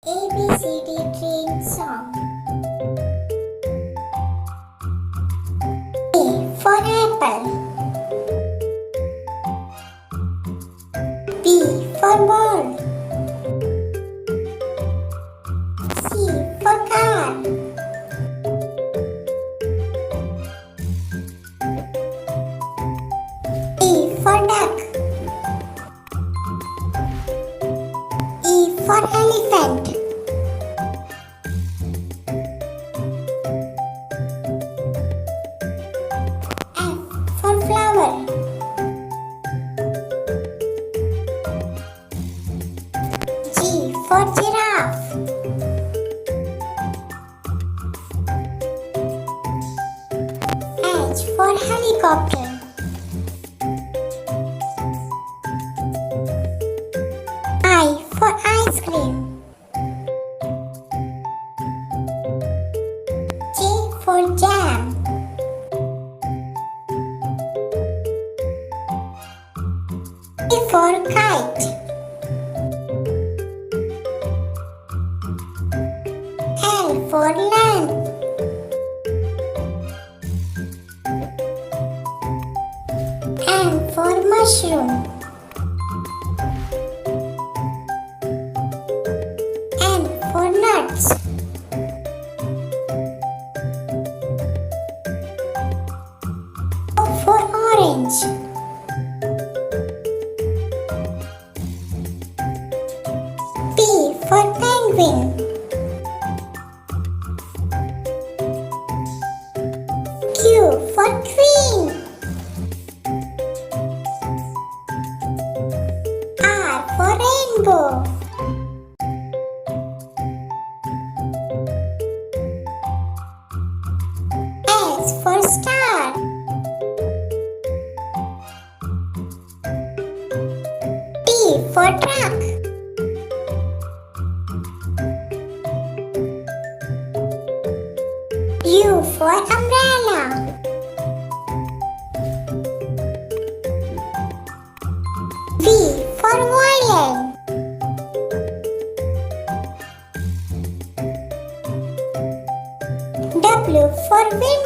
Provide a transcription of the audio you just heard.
ABCTrain song. A for apple. B for ball. C for car. D for duck. E for elephant. F for flower. G for giraffe. H for helicopter. I for ice cream. J for jam. K for kite. L for lamp. M for mushroom. N for nuts. O for orange. P for penguin. Q for queen. R for rainbow. S for star. T for truck. U for umbrella. V for violin. W for window.